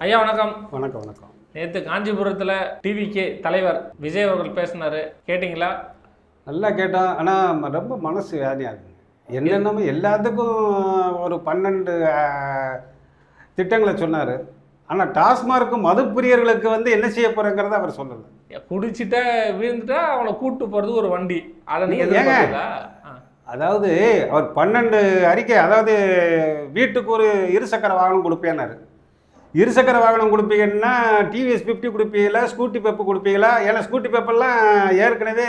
ஐயா வணக்கம். வணக்கம் வணக்கம். நேற்று காஞ்சிபுரத்தில் டிவிகே தலைவர் விஜய் அவர்கள் பேசினார், கேட்டிங்களா? நல்லா கேட்டோம். ஆனால் ரொம்ப மனசு வேதனையாக இருக்குங்க. என்னென்னமோ எல்லாத்துக்கும் ஒரு 12 திட்டங்களை சொன்னார். ஆனால் டாஸ்மார்க்கு மதுப்பிரியர்களுக்கு என்ன செய்ய போகிறேங்கிறத அவர் சொல்லலை. குடிச்சிட்டா வீழ்ந்துட்டா அவங்கள கூப்பிட்டு போகிறது ஒரு வண்டி, அதை நீங்கள் ஏங்க? அதாவது அவர் 12 அறிக்கை, அதாவது வீட்டுக்கு ஒரு இருசக்கர வாகனம் கொடுப்பேன்னாரு. இருசக்கர வாகனம் கொடுப்பீங்கன்னா டிவிஎஸ் 50 கொடுப்பீங்களா, ஸ்கூட்டி பெப்பு கொடுப்பீங்களா? ஏன்னா ஸ்கூட்டி பெப்பெல்லாம் ஏற்கனவே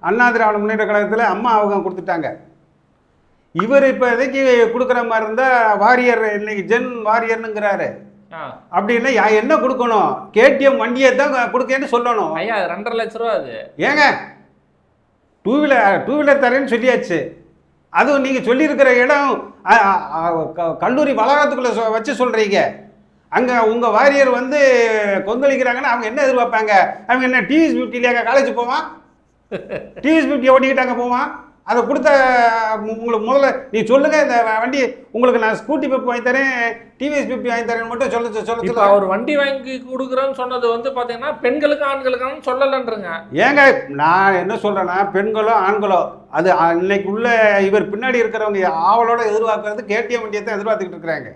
அண்ணா திராவிட முன்னேற்ற கழகத்தில் அம்மா அவங்க கொடுத்துட்டாங்க. இவர் இப்போ எதைக்கு கொடுக்குற மாதிரி இருந்தால் வாரியர், இன்னைக்கு ஜென் வாரியர்னுங்கிறாரு. அப்படின்னா என்ன கொடுக்கணும்? கேடிஎம் வண்டியை தான் கொடுக்கன்னு சொல்லணும். ஐயா 2.5 லட்ச ரூபா அது. ஏங்க டூ வீலர் தரேன்னு சொல்லியாச்சு. அதுவும் நீங்கள் சொல்லியிருக்கிற இடம் கல்லூரி வளாகத்துக்குள்ளே வச்சு சொல்கிறீங்க. அங்கே உங்கள் வாரியர் கொந்தளிக்கிறாங்கன்னா அவங்க என்ன எதிர்பார்ப்பாங்க? அவங்க என்ன டிவிஎஸ் 50 காலேஜ் போவான்? டிவிஎஸ் 50 ஓட்டிக்கிட்டாங்க போவான். அதை கொடுத்த உங்களுக்கு முதல்ல நீ சொல்லுங்கள், இந்த வண்டி உங்களுக்கு நான் ஸ்கூட்டி பெப் வாங்கி தரேன், டிவிஎஸ் 50 வாங்கி தரேன்னு மட்டும் சொல்ல. அவர் வண்டி வாங்கி கொடுக்குறேன்னு சொன்னது பார்த்தீங்கன்னா பெண்களுக்கு ஆண்களுக்கானு சொல்லலைன்றங்க. ஏங்க நான் என்ன சொல்கிறேன்னா, பெண்களோ ஆண்களோ அது இன்னைக்கு உள்ள இவர் பின்னாடி இருக்கிறவங்க ஆவலோட எதிர்பார்க்கறது கேடிஎம் வண்டியை தான் எதிர்பார்த்துக்கிட்டு இருக்கிறாங்க.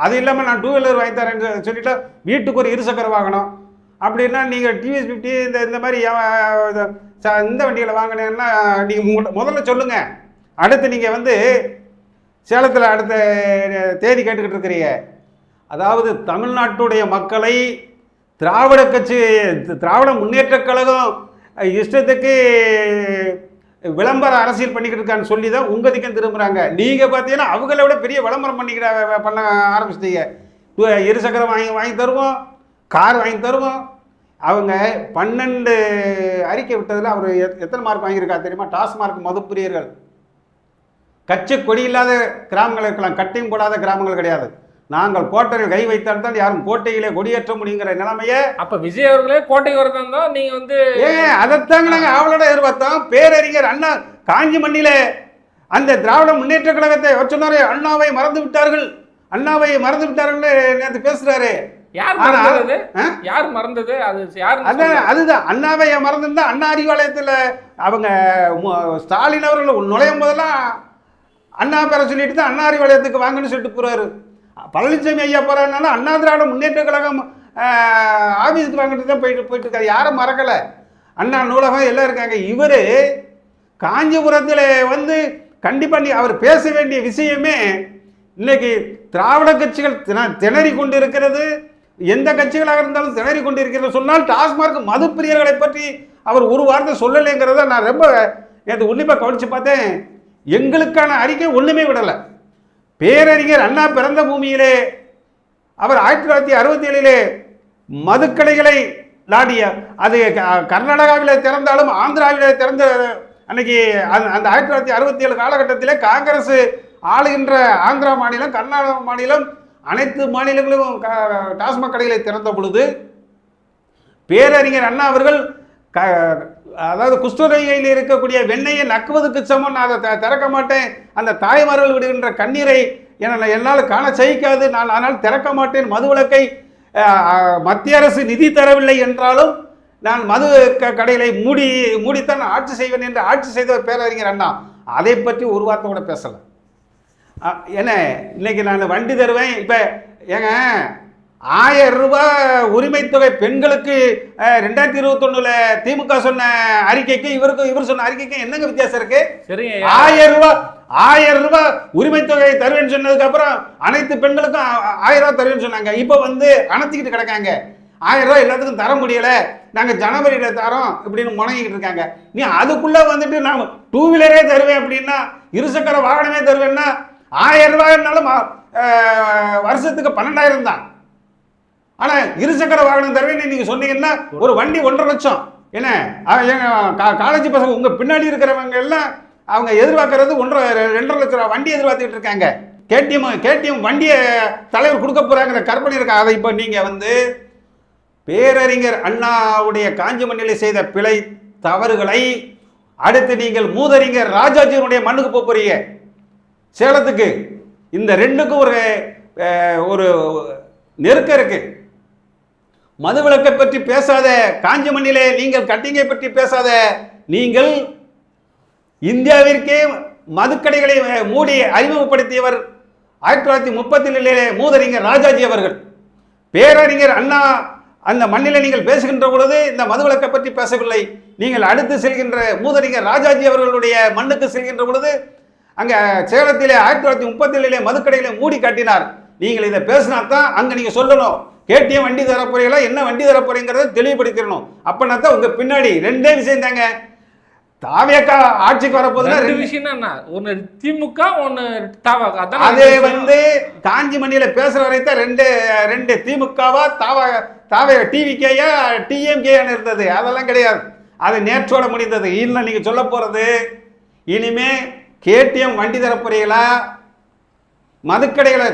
அது இல்லாமல் நான் 2 வீலர் வாங்கி தரேன்னு சொல்லிட்டு வீட்டுக்கு ஒரு இருசக்கர வாங்கணும் அப்படின்னா நீங்கள் டிவிஎஸ் 50 இந்த மாதிரி இந்த வண்டிகளை வாங்கினீங்கன்னா நீங்கள் முதல்ல சொல்லுங்கள். அடுத்து நீங்கள் சேலத்தில் அடுத்த தேதி கேட்டுக்கிட்டு இருக்கிறீங்க. அதாவது தமிழ்நாட்டுடைய மக்களை திராவிட முன்னேற்ற கழகம் இஷ்டத்துக்கு விளம்பர அரசியல் பண்ணிக்கிட்டு இருக்கான்னு சொல்லி தான் உங்கள் திக்கம் திரும்புகிறாங்க. நீங்கள் பார்த்தீங்கன்னா அவங்கள விட பெரிய விளம்பரம் பண்ண ஆரம்பிச்சிட்டீங்க. இருசக்கரம் வாங்கி தருவோம், கார் வாங்கி தருவோம். அவங்க 12 அறிக்கை விட்டதில் அவர் எத்தனை மார்க் வாங்கியிருக்கா தெரியுமா? டாஸ்மார்க் மதுப்பிரியர்கள் கட்சி கொடி இல்லாத கிராமங்கள் இருக்கலாம், கட்டையும் போடாத கிராமங்கள் கிடையாது. நாங்கள் கோட்டையில் கை வைத்தால் தான் யாரும் கோட்டையிலே கொடியேற்ற முடியுங்கிற நிலைமையே. அப்போ விஜய் அவர்களே கோட்டைக்கு வரதான் தான் நீங்கள் அதைத்தாங்க நாங்கள் அவளோட எதிர்பார்த்தோம். பேரறிஞர் அண்ணா காஞ்சி மண்ணில அந்த திராவிட முன்னேற்ற கழகத்தை சொன்னாரு, அண்ணாவை மறந்து விட்டார்கள், அண்ணாவை மறந்து விட்டார்கள் நேற்று பேசுறாரு. யார் மறந்தது? யார் மறந்தது? அது யார்? அதுதான் அண்ணாவை மறந்துருந்தா அண்ணா அறிவாலயத்தில் அவங்க ஸ்டாலின் அவர்கள் நுழையும் போதெல்லாம் அண்ணா பேரை சொல்லிட்டு தான் அண்ணா அறிவாலயத்துக்கு வாங்கன்னு சொல்லிட்டு போறாரு. பழனிசாமி ஐயா போறாருனால அண்ணா திராவிட முன்னேற்ற கழகம் ஆபீஸுக்கு வாங்கிட்டு தான் போயிட்டு இருக்காரு. யாரும் மறக்கலை. அண்ணா நூலகம் எல்லாம் இருக்காங்க. இவர் காஞ்சிபுரத்தில் கண்டிப்பாக அவர் பேச வேண்டிய விஷயமே இன்னைக்கு திராவிட கட்சிகள் திணறி கொண்டு இருக்கிறது. எந்த கட்சிகளாக இருந்தாலும் திணறி கொண்டு இருக்கிறது சொன்னால் டாஸ்மார்க் மதுப்பிரியர்களை பற்றி அவர் ஒரு வார்த்தை சொல்லலைங்கிறத நான் ரொம்ப நேற்று உன்னிப்பாக கவனித்து பார்த்தேன். எங்களுக்கான அறிக்கை ஒன்றுமே விடலை. பேரறிஞர் அண்ணா பிறந்த பூமியிலே அவர் 1967 மதுக்கடைகளை நாடிய, அது கர்நாடகாவில் திறந்தாலும் ஆந்திராவில் திறந்த அன்னைக்கு அந்த 1967 காலகட்டத்தில் காங்கிரஸ் ஆளுகின்ற ஆந்திரா மாநிலம், கர்நாடகா மாநிலம், அனைத்து மாநிலங்களும் டாஸ்மாக் கடைகளை திறந்த பொழுது பேரறிஞர் அண்ணா அவர்கள் அதாவது குஷ்டரோகியில் இருக்கக்கூடிய வெண்ணெயை நக்குவதற்கு சமம், நான் அதை திறக்க மாட்டேன், அந்த தாய்மார்கள் விடுகின்ற கண்ணீரை என்னால் காண சகிக்காது, நான் ஆனால் திறக்க மாட்டேன், மது விலக்கை மத்திய அரசு நிதி தரவில்லை என்றாலும் நான் மது கடைகளை மூடித்தான் ஆட்சி செய்வேன் என்று ஆட்சி செய்தவர் பேரறிஞர் அண்ணா. அதை பற்றி ஒரு வார்த்தை கூட பேசலை. என்ன இன்னைக்கு நான் வண்டி தருவேன். இப்போ ஏங்க 1000 ரூபாய் உரிமை தொகை பெண்களுக்கு 2021 திமுக சொன்ன அறிக்கைக்கு இவர் சொன்ன அறிக்கைக்கு என்னங்க வித்தியாசம் இருக்கு? 1000 ரூபாய் உரிமை தொகை தருவேன்னு சொன்னதுக்கு அப்புறம் அனைத்து பெண்களுக்கும் 1000 ரூபாய் தருவேன்னு சொன்னாங்க. இப்போ அணைச்சிக்கிட்டு கிடக்காங்க. 1000 ரூபாய் எல்லாத்துக்கும் தர முடியல, நாங்கள் ஜனவரியில் தரோம் இப்படின்னு முணங்கிக்கிட்டு இருக்காங்க. நீ அதுக்குள்ளே நான் 2 வீலரே தருவேன் அப்படின்னா, இருசக்கர வாகனமே தருவேன்னா 1000 ரூபாய்னாலும் வருஷத்துக்கு 12,000 தான். ஆனால் இருசக்கர வாகனம் தருவேன்னு நீங்கள் சொன்னீங்கன்னா ஒரு வண்டி 1.5 லட்சம். என்ன காலேஜ் பசங்க உங்கள் பின்னாடி இருக்கிறவங்க எல்லாம் அவங்க எதிர்பார்க்கறது 2.5 லட்ச ரூபா வண்டி எதிர்பார்த்துக்கிட்டு இருக்காங்க. கேடிஎம் வண்டியை தலைவர் கொடுக்க போகிறாங்கிற கற்பனை இருக்கா? அதை இப்போ நீங்கள் பேரறிஞர் அண்ணாவுடைய காஞ்சி மண்ணில் செய்த பிழை தவறுகளை அடுத்து நீங்கள் மூதறிஞர் ராஜாஜியினுடைய மண்ணுக்கு போறீங்க, சேலத்துக்கு. இந்த ரெண்டுக்கும் ஒரு நெருக்கம் இருக்கு. மதுவிலக்கை பற்றி பேசாத, காஞ்சி மண்ணிலே நீங்கள் கட்டிங்கை பற்றி பேசாத, நீங்கள் இந்தியாவிற்கே மதுக்கடைகளை மூடி அறிமுகப்படுத்தியவர் 1937 மூதறிஞர் ராஜாஜி அவர்கள். பேரறிஞர் அண்ணா அந்த மண்ணிலே நீங்கள் பேசுகின்ற பொழுது இந்த மதுவிலக்கை பற்றி பேசவில்லை. நீங்கள் அடுத்து செல்கின்ற மூதறிஞர் ராஜாஜி அவர்களுடைய மண்ணுக்கு செல்கின்ற பொழுது அங்கே சேலத்திலே 1937 மதுக்கடைகளை மூடி காட்டினார். நீங்கள் இதை பேசினா தான் அங்கே நீங்கள் சொல்லணும், கேடிஎம் வண்டி தரப்போறீங்களா, என்ன வண்டி தரப்போறீங்கிறத தெளிவுபடுத்திடணும். அப்படின்னா தான் உங்க பின்னாடி ரெண்டே விஷயம் தாங்க. தாவேக்கா ஆட்சிக்கு வரப்போதுன்னா ரெண்டு விஷயம் என்ன, ஒன்னு திமுக ஒன்னு தாவேகா. அதே வந்து காஞ்சி மண்ணில பேசுற வரைத்தான் ரெண்டு திமுகவா தாவே டிவிகேயா டிஎம்கேன்னு இருந்தது. அதெல்லாம் கிடையாது, அது நேற்றோட முடிந்தது. இன்னும் நீங்க சொல்ல போறது இனிமே கேடிஎம் வண்டி தரப்போறீங்களா, மதுக்கடைகளை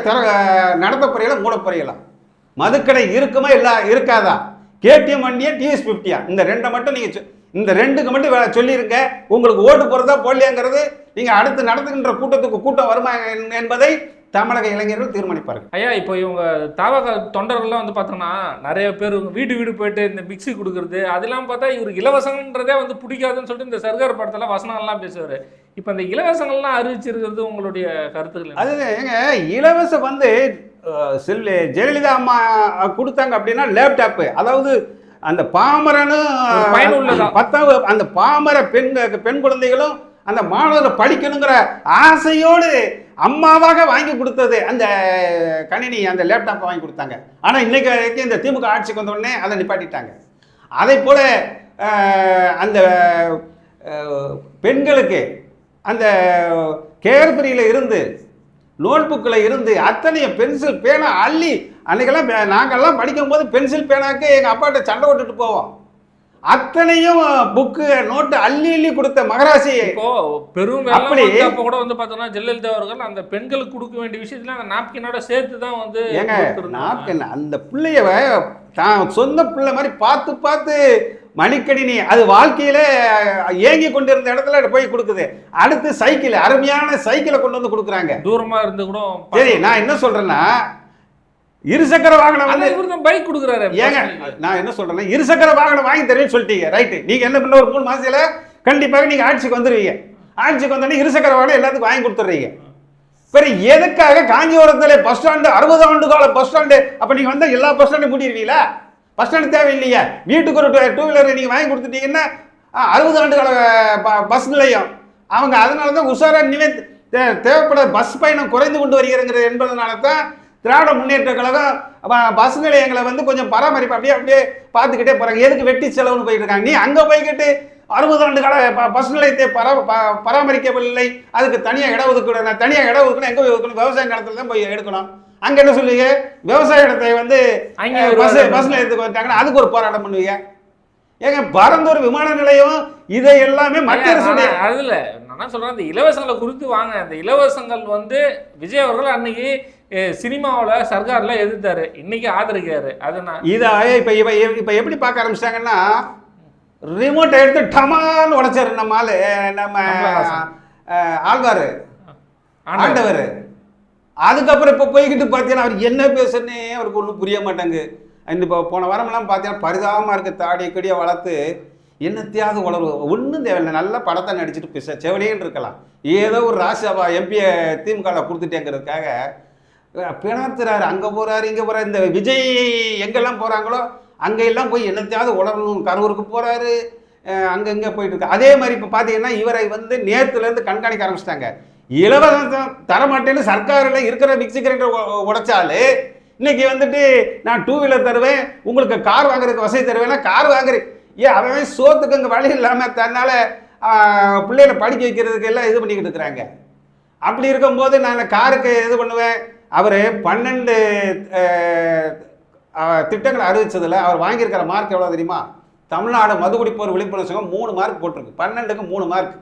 நடத்த போறீங்களா, மூட போறீங்களா, மதுக்கடை இருக்குமா இல்ல இருக்காதா, கேடிஎம் வண்டியா டிஎஸ் 50யா, இந்த ரெண்டை மட்டும் நீங்க இந்த ரெண்டுக்கு மட்டும் சொல்லியிருக்க. உங்களுக்கு ஓட்டு போறதா போடலையாங்கிறது நீங்க அடுத்து நடத்துகின்ற கூட்டத்துக்கு கூட்டம் வருமா என்பதை தமிழக இளைஞர்கள் தீர்மானிப்பார்கள். ஐயா, இப்போ இவங்க தாவக தொண்டர்கள்லாம் வந்து பார்த்தோம்னா நிறைய பேர் வீடு வீடு போயிட்டு இந்த மிக்சி கொடுக்குறது அதெல்லாம் பார்த்தா இவருக்கு இலவசங்கன்றதே வந்து பிடிக்காதுன்னு சொல்லிட்டு இந்த சர்க்கார் படத்தில் வசனங்கள்லாம் பேசுவார். இப்போ இந்த இலவசங்கள்லாம் அறிவிச்சிருக்கிறது உங்களுடைய கருத்துக்கள்? அது ஏங்க இலவசம் வந்து ஜெயலலிதா அம்மா கொடுத்தாங்க அப்படின்னா லேப்டாப்பு, அதாவது அந்த பாமரனும் 10வது அந்த பாமர பெண் குழந்தைகளும் அந்த மாணவர்கள் படிக்கணுங்கிற ஆசையோடு அம்மாவாக வாங்கி கொடுத்தது அந்த கணினி, அந்த லேப்டாப்பை வாங்கி கொடுத்தாங்க. ஆனால் இன்னைக்கு இந்த திமுக ஆட்சிக்கு வந்த உடனே அதை நிப்பாட்டிட்டாங்க. அதே போல அந்த பெண்களுக்கு அந்த கேர்பரியில் இருந்து நோட் புக்கில் இருந்து அத்தனைய பென்சில் பேனா அள்ளி, அன்னைக்கெல்லாம் நாங்கள்லாம் படிக்கும்போது பென்சில் பேனாக்கு எங்கள் அப்பாட்ட சண்டை விட்டுட்டு போவோம். அத்தனையும் புக்கு நோட்டு அள்ளி அள்ளி கொடுத்த மகராசி. இப்போ பெரும் அப்படி அப்போ கூட வந்து பார்த்தோம்னா ஜெயலலிதா அவர்கள் அந்த பெண்களுக்கு கொடுக்க வேண்டிய விஷயத்துல அந்த நாப்கினோட சேர்த்து தான் வந்து ஏங்க நாப்கின் அந்த பிள்ளைய தான் சொந்த பிள்ளை மாதிரி பார்த்து பார்த்து மணிக்கணினி அது வாழ்க்கையில ஏங்கி கொண்டிருந்த இடத்துல போய் கொடுக்குது. அடுத்து சைக்கிள், அருமையான சைக்கிளை கொண்டு வந்து கொடுக்குறாங்க. தூரமா இருந்து கூட சரி, நான் என்ன சொல்றேன்னா இருசக்கர வாகனம் வந்து பைக் கொடுக்குறாரு. ஏங்க நான் என்ன சொல்றேன்னா இருசக்கர வாகனம் வாங்கி தரேன்னு சொல்லிட்டீங்க, ரைட்டு. நீங்க என்ன பண்ண ஒரு 3 மாசத்துல கண்டிப்பாக நீங்க ஆட்சிக்கு வந்துடுவீங்க. ஆட்சிக்கு வந்தோடனே இருசக்கர வாகனம் எல்லாத்துக்கும் வாங்கி கொடுத்துட்றீங்க. சரி, எதுக்காக காஞ்சிபுரத்துல பஸ் ஸ்டாண்டு 60 ஆண்டு கால பஸ் ஸ்டாண்டு, அப்ப நீங்க வந்து எல்லா பஸ் ஸ்டாண்டும் மூடிடுவீங்களா? பஸ் ஸ்டாண்டு தேவையில்லையா? வீட்டுக்கு ஒரு 2 வீலர் நீங்க வாங்கி கொடுத்துட்டீங்கன்னா 60 ஆண்டு கால பஸ் நிலையம் அவங்க அதனாலதான் உஷாரா தேவைப்பட பஸ் பயணம் குறைந்து கொண்டு வருகிறது என்பதனால தான் திராவிட முன்னேற்ற கழகம் பஸ் நிலையங்களை வந்து கொஞ்சம் பராமரிப்பு அப்படியே பார்த்துக்கிட்டே போறாங்க. எதுக்கு வெட்டி செலவுன்னு போயிட்டு இருக்காங்க. நீ அங்க போய்கிட்டு 60 ஆண்டு கால பஸ் நிலையத்தை பராமரிக்கவில்லை, அதுக்கு தனியாக இடம் ஒதுக்கணும். தனியாக இடம் ஒதுக்கணும், எங்க ஒதுக்கணும்? விவசாய நிலத்துல தான் போய் எடுக்கணும். அங்க என்ன சொல்லுவீங்க? விவசாய இடத்தை வந்து பஸ் நிலையத்துக்கு வந்துட்டாங்கன்னா அதுக்கு ஒரு போராட்டம் பண்ணுவீங்க. ஏங்க பரந்தூர் விமான நிலையம் இதை எல்லாமே மத்திய அரசு. அதுல நான் சொல்றேன், இந்த இலவசங்களை குறித்து வாங்க. அந்த இலவசங்கள் வந்து விஜய் அவர்கள் அன்னைக்கு சினிமாவில் சர்க்கார்ல எதிர்த்தாரு, இன்னைக்கு ஆதரிக்கிறாரு. அதுதான் இதை இப்ப எப்படி பார்க்க ஆரம்பிச்சிட்டாங்கன்னா ரிமோட்டை எடுத்து டமான்னு உடைச்சாரு நம்ம ஆளு, நம்ம ஆழ்வார் ஆண்டவர். அதுக்கப்புறம் இப்போ போய்கிட்டு பார்த்தீங்கன்னா அவர் என்ன பேசுறேன்னே அவருக்கு ஒன்றும் புரிய மாட்டாங்க. இப்போ போன வாரமெல்லாம் பார்த்தீங்கன்னா பரிதாபமாக இருக்குது. தாடியை கடியை வளர்த்து என்னத்தையாவது வளர்வு ஒன்றும் தேவையில்லை, நல்ல படத்தை நடிச்சுட்டு பேச செவலியன்னு இருக்கலாம். ஏதோ ஒரு ராஜ்யசபா எம்பியை திமுகவில் கொடுத்துட்டேங்கிறதுக்காக பிணத்துறாரு, அங்கே போகிறாரு இங்கே போகிறாரு. இந்த விஜய் எங்கெல்லாம் போகிறாங்களோ அங்கெல்லாம் போய் என்னத்தையாவது உளரணும், கரூருக்கு போகிறாரு, அங்கங்கே போயிட்டு இருக்கு. அதே மாதிரி இப்போ பார்த்தீங்கன்னா இவரை வந்து நேற்றுலேருந்து கண்காணிக்க ஆரம்பிச்சிட்டாங்க. இலவசம் தரமாட்டேன்னு சர்க்காரில் இருக்கிற மிக்சி கிரைண்டர் உடைச்சாலு இன்னைக்கு வந்துட்டு நான் 2 வீலர் தருவேன், உங்களுக்கு கார் வாங்குறதுக்கு வசதி தருவேன்னா கார் வாங்குறேன். ஏன் அவன் சோத்துக்கு அங்கே வழி இல்லாமல் தன்னால் பிள்ளைகளை படிக்க வைக்கிறதுக்கு எல்லாம் இது பண்ணிக்கிட்டு இருக்கிறாங்க. அப்படி இருக்கும்போது நான் காருக்கு இது பண்ணுவேன். அவர் 12 திட்டங்களை அறிவிச்சதில் அவர் வாங்கியிருக்கிற மார்க் எவ்வளோ தெரியுமா? தமிழ்நாடு மதுகுடிப்போர் விழிப்புணர்வு சங்கம் 3 மார்க் போட்டிருக்கு, 12க்கு 3 மார்க்,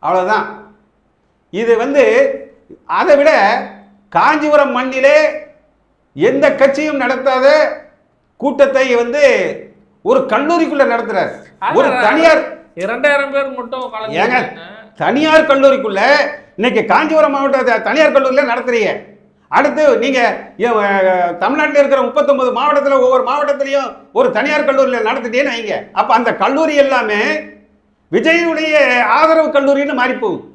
அவ்வளோதான். இது வந்து அதை விட காஞ்சிபுரம் மண்ணிலே எந்த கட்சியும் நடத்தாத கூட்டத்தை வந்து ஒரு கல்லூரிக்குள்ள நடத்துறாரு. ஒரு தனியார் 2000 பேர் மட்டும் ஏங்க தனியார் கல்லூரிக்குள்ள இன்னைக்கு காஞ்சிபுரம் மாவட்ட தனியார் கல்லூரியில நடத்துறீங்க. அடுத்து நீங்கள் தமிழ்நாட்டில் இருக்கிற 39 மாவட்டத்தில் ஒவ்வொரு மாவட்டத்திலையும் ஒரு தனியார் கல்லூரியில் நடத்திட்டேன்னு வைங்க. அப்போ அந்த கல்லூரி எல்லாமே விஜயனுடைய ஆதரவு கல்லூரின்னு மாறி போகும்.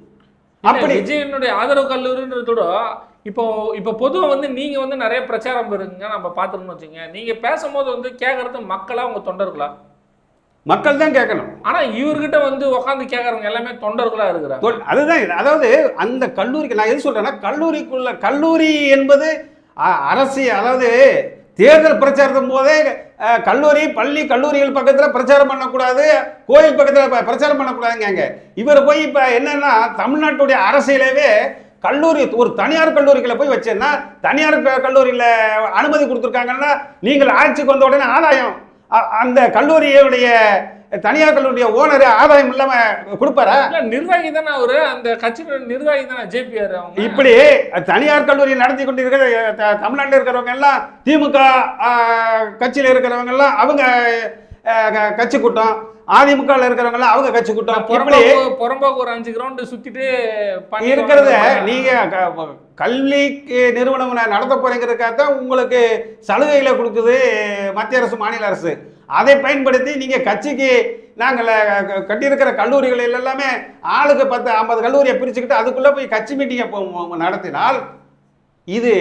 அப்படி விஜயனுடைய ஆதரவு கல்லூரின்றதோட இப்போ பொதுவாக வந்து நீங்கள் வந்து நிறைய பிரச்சாரம் இருக்குங்க, நம்ம பார்த்துக்கணும்னு வச்சுங்க. நீங்கள் பேசும்போது வந்து கேட்குறது மக்களா உங்கள் தொண்டர்களா? மக்கள் தான் கேட்கணும். ஆனால் இவர்கிட்ட வந்து உட்காந்து கேட்குறவங்க எல்லாமே தொண்டர்களாக இருக்கிறாங்க. அதுதான். அதாவது அந்த கல்லூரிக்கு நான் எது சொல்கிறேன்னா, கல்லூரி என்பது அரசியல், அதாவது தேர்தல் பிரச்சாரத்தும் போதே கல்லூரி பள்ளி கல்லூரிகள் பக்கத்தில் பிரச்சாரம் பண்ணக்கூடாது, கோயில் பக்கத்தில் பிரச்சாரம் பண்ணக்கூடாதுங்க. இவர் போய் இப்போ என்னன்னா தமிழ்நாட்டுடைய அரசியலவே கல்லூரி ஒரு தனியார் கல்லூரிகளை போய் வச்சேன்னா, தனியார் கல்லூரியில் அனுமதி கொடுத்துருக்காங்கன்னா நீங்கள் ஆட்சிக்கு வந்த உடனே ஆதாயம் அந்த கல்லூரியுடைய தனியார் கல்லூரிய ஓனர் ஆதாயம் இல்லாம கொடுப்பாரா? நிர்வாகி தானே அவரு, அந்த கட்சியோட நிர்வாகி தானே ஜேபிஆர். இப்படி தனியார் கல்லூரி நடத்தி கொண்டு இருக்கிற தமிழ்நாட்டில் இருக்கிறவங்க எல்லாம் திமுக கட்சியில் இருக்கிறவங்க எல்லாம் அவங்க கட்சி கூட்டம், அதிமுக இருக்கிறவங்க எல்லாம் அவங்க கட்சி கூட்டம். புறம்போக்கு ஒரு 5 கிரவுண்ட் சுத்திட்டு இருக்கிறத நீங்க கல்வி நிறுவனம் நடத்த போறீங்கிறதுக்காகத்தான் உங்களுக்கு சலுகைகளை கொடுக்குது மத்திய அரசு மாநில அரசு. அதை பயன்படுத்தி நீங்க கட்சிக்கு நாங்கள் கட்டியிருக்கிற கல்லூரிகள் எல்லாமே ஆளுக்கு 10-50 கல்லூரியை பிரிச்சுக்கிட்டு அதுக்குள்ள போய் கட்சி மீட்டிங்கை நடத்தினால் இது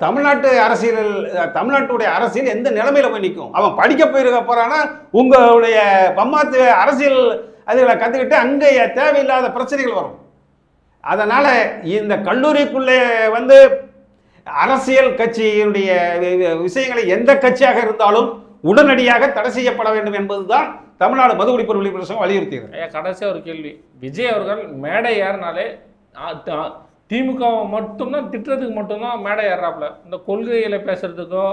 தமிழ்நாட்டு அரசியல், தமிழ்நாட்டுடைய அரசியல் எந்த நிலைமையில போய் நிற்கும்? அவன் படிக்க போயிருக்க போறான்னா உங்களுடைய பம்மாத்து அரசியல் அதுகளை கற்றுக்கிட்டு அங்கே தேவையில்லாத பிரச்சனைகள் வரும். அதனால இந்த கல்லூரிக்குள்ளே வந்து அரசியல் கட்சியினுடைய விஷயங்களை எந்த கட்சியாக இருந்தாலும் உடனடியாக தடை செய்யப்பட வேண்டும் என்பதுதான் தமிழ்நாடு மது ஒழிப்பு விழிப்புணர்வு வலியுறுத்தியது. கடைசியாக ஒரு கேள்வி, விஜய் அவர்கள் மேடை ஏறினாலே திமுக மட்டும்தான் திட்டுறதுக்கு மட்டும்தான் மேடை ஏறாப்புல, இந்த கொள்கைகளை பேசுறதுக்கோ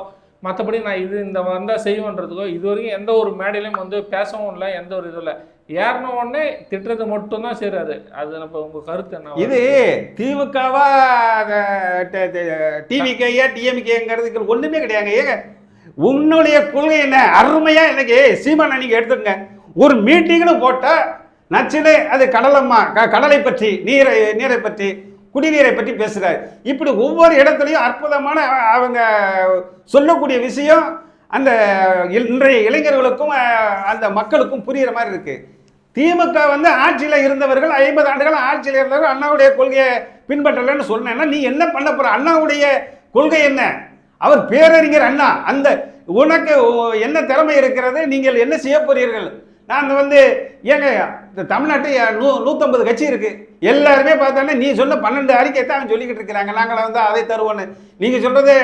மற்றபடி நான் இந்த வந்தால் செய்வேன்றதுக்கோ இது வரைக்கும் எந்த ஒரு மேடையிலையும் வந்து பேசவும் இல்லை, எந்த ஒரு இதுவும் இல்லை. ஏறின உடனே திட்டுறது மட்டும்தான் செய்கிறாரு. அது நம்ம உங்கள் கருத்து என்ன? இது திமுகவா டிவிகேயா டிஎம்கேங்கிறதுக்கு ஒன்றுமே கிடையாது. ஏங்க உன்னுடைய கொள்கை என்ன? அருமையா எனக்கு சீமான் அன்னைக்கு எடுத்துங்க, ஒரு மீட்டிங்னு போட்டால் நச்சிலே அது கடலம்மா கடலை பற்றி நீரை பற்றி குடிநீரை பற்றி பேசுகிறார். இப்படி ஒவ்வொரு இடத்துலையும் அற்புதமான அவங்க சொல்லக்கூடிய விஷயம் அந்த இன்றைய இளைஞர்களுக்கும் அந்த மக்களுக்கும் புரிகிற மாதிரி இருக்கு. திமுக வந்து ஆட்சியில் இருந்தவர்கள் 50 ஆண்டுகள் ஆட்சியில் இருந்தவர்கள் அண்ணாவுடைய கொள்கையை பின்பற்றலன்னு சொன்னேன்னா நீ என்ன பண்ண போற? அண்ணாவுடைய கொள்கை என்ன? அவர் பேரறிஞர் அண்ணா. அந்த உனக்கு என்ன திறமை இருக்கிறது? நீங்கள் என்ன செய்ய போறீர்கள்? நான் வந்து ஏங்க இந்த தமிழ்நாட்டில் 150 கட்சி இருக்கு. எல்லாருமே பார்த்தோன்னா நீ சொன்ன 12 அறிக்கை தான் அவன் சொல்லிக்கிட்டு இருக்கிறாங்க. நாங்கள் வந்து அதை தருவோன்னு. நீங்கள் சொல்றது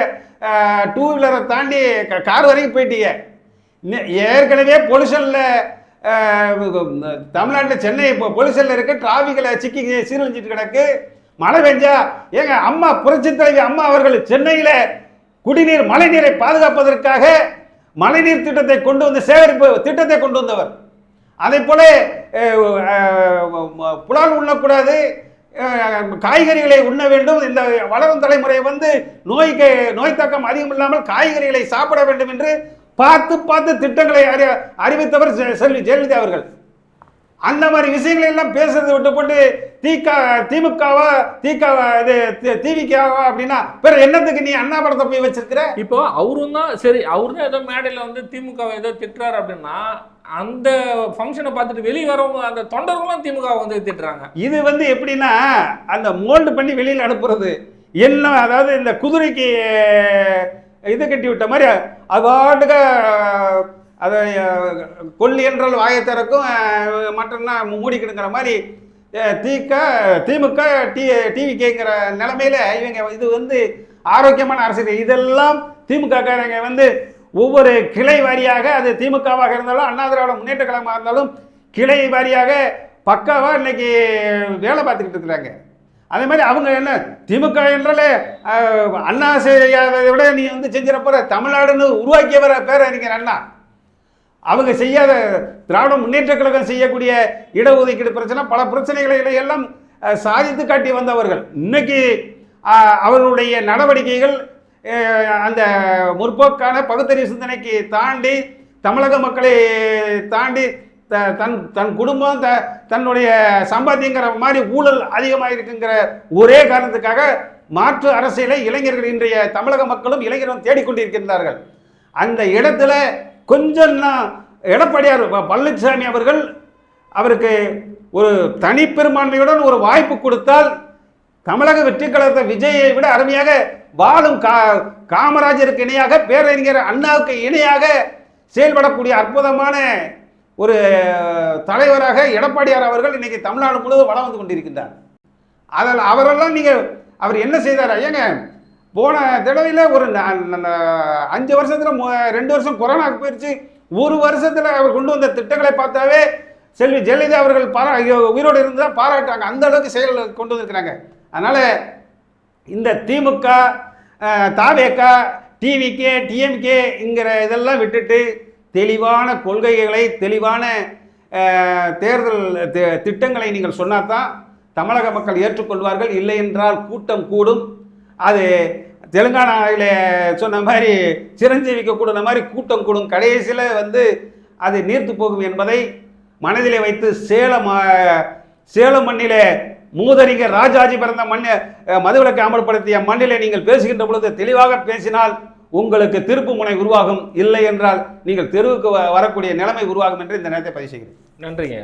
2 வீலரை தாண்டி கார் வரைக்கும் போயிட்டீங்க. ஏற்கனவே பொலிஷனில் தமிழ்நாட்டில் சென்னை இப்போ பொலிஷனில் இருக்கு, டிராஃபிக்கில் சிக்கி சீரழிஞ்சிட்டு கிடக்கு. மழை பெஞ்சா ஏங்க அம்மா புரட்சித் தலைவி அம்மா அவர்கள் சென்னையில் குடிநீர் மழைநீரை பாதுகாப்பதற்காக மழைநீர் திட்டத்தை கொண்டு வந்து சேகரிப்பு திட்டத்தை கொண்டு வந்தவர். அதே போல புலால் உண்ணக்கூடாது, காய்கறிகளை உண்ண வேண்டும், இந்த வளரும் தலைமுறை வந்து நோய் தாக்கம் அதிகம் இல்லாமல் காய்கறிகளை சாப்பிட வேண்டும் என்று பார்த்து திட்டங்களை அறிவித்தவர் செல்வி ஜெயலலிதா அவர்கள். அந்த மாதிரி விஷயங்களை எல்லாம் பேசுறதை விட்டு போட்டு திமுகவா திமுகவா அப்படின்னா வேற என்னத்துக்கு நீ அண்ணா படத்தை போய் வச்சிருக்கிற? இப்போ அவரும் தான் சரி, அவரு தான் ஏதோ மேடையில் வந்து திமுக ஏதோ திட்டுறாரு அப்படின்னா அந்த ஃபங்க்ஷனை பார்த்துட்டு வெளியே வரவங்க அந்த தொண்டர்களும் திமுக வந்து திட்டுறாங்க. இது வந்து எப்படின்னா அந்த மோல்டு பண்ணி வெளியில் அனுப்புறது என்ன, அதாவது இந்த குதிரைக்கு இது கட்டி விட்ட மாதிரி அவாட்டுக்கு அதை கொல்லி என்றால் வாயை திறக்கும் மற்றன்னா மூடிக்கிடுங்கிற மாதிரி திமுக டிவிகேங்கிற நிலைமையில இவங்க இது வந்து ஆரோக்கியமான அரசியல். இதெல்லாம் திமுக காரங்க வந்து ஒவ்வொரு கிளை வாரியாக, அது திமுகவாக இருந்தாலும் அண்ணா திராவிட முன்னேற்ற கழகமாக இருந்தாலும் கிளை வாரியாக பக்காவா இன்னைக்கு வேலை பார்த்துக்கிட்டு இருக்கிறாங்க. அதே மாதிரி அவங்க என்ன திமுக என்றாலே அண்ணா செய்யாததை விட நீ வந்து செஞ்சிட போற, தமிழ்நாடுன்னு உருவாக்கியவர பேரறிஞர் அண்ணா. அவங்க செய்யாத திராவிட முன்னேற்ற கழகம் செய்யக்கூடிய இடஒதுக்கீடு பிரச்சனை, பல பிரச்சனைகளை எல்லாம் சாதித்து காட்டி வந்தவர்கள். இன்னைக்கு அவர்களுடைய நடவடிக்கைகள் அந்த முற்போக்கான பகுத்தறிவு சிந்தனைக்கு தாண்டி தமிழக மக்களை தாண்டி தன் குடும்பம் தன்னுடைய சம்பாத்தியங்கிற மாதிரி ஊழல் அதிகமாக இருக்குங்கிற ஒரே காரணத்துக்காக மாற்று அரசியலை இளைஞர்கள் இன்றைய தமிழக மக்களும் இளைஞர்களும் தேடிக்கொண்டிருக்கின்றார்கள். அந்த இடத்துல கொஞ்சம் எடப்பாடியார் பழனிசாமி அவர்கள் அவருக்கு ஒரு தனிப்பெரும்பான்மையுடன் ஒரு வாய்ப்பு கொடுத்தால் தமிழக வெற்றி கழகத்தை விஜயை விட அருமையாக வாழும் காமராஜருக்கு இணையாக, பேரறிஞர் அண்ணாவுக்கு இணையாக செயல்படக்கூடிய அற்புதமான ஒரு தலைவராக எடப்பாடியார் அவர்கள் இன்னைக்கு தமிழ்நாடு முழுவதும் வளம் வந்து கொண்டிருக்கின்றார். அதில் அவரெல்லாம் அவர் என்ன செய்தார் ஐயாங்க, போன தடவையில் ஒரு 5 வருஷத்தில் 2 வருஷம் கொரோனாவுக்கு போயிடுச்சு. 1 வருஷத்தில் அவர் கொண்டு வந்த திட்டங்களை பார்த்தாவே செல்வி ஜெயலலிதா அவர்கள் உயிரோடு இருந்தால் பாராட்டாங்க. அந்த அளவுக்கு செயல் கொண்டு வந்திருக்கிறாங்க. அதனால் இந்த திமுக, தாவேகா, டிவிகே, டிஎம்கேங்கிற இதெல்லாம் விட்டுட்டு தெளிவான கொள்கைகளை, தெளிவான தேர்தல் திட்டங்களை நீங்கள் சொன்னாதான் தமிழக மக்கள் ஏற்றுக்கொள்வார்கள். இல்லை என்றால் கூட்டம் கூடும். அது தெலுங்கானாவில் சொன்ன மாதிரி சிரஞ்சீவிக்கு கூடுன மாதிரி கூட்டம் கூடும். கடைசியில் அது நீர்த்து போகும் என்பதை மனதிலே வைத்து சேலம் மண்ணிலே மூதறிஞர் ராஜாஜி பிறந்த மதுவிலக்கை அமல்படுத்திய மண்ணிலே நீங்கள் பேசுகின்ற பொழுது தெளிவாக பேசினால் உங்களுக்கு திருப்பு முனை உருவாகும். இல்லை என்றால் நீங்கள் தெருவுக்கு வரக்கூடிய நிலைமை உருவாகும் என்று இந்த நேரத்தை பதிவு செய்கிறேன். நன்றிங்க.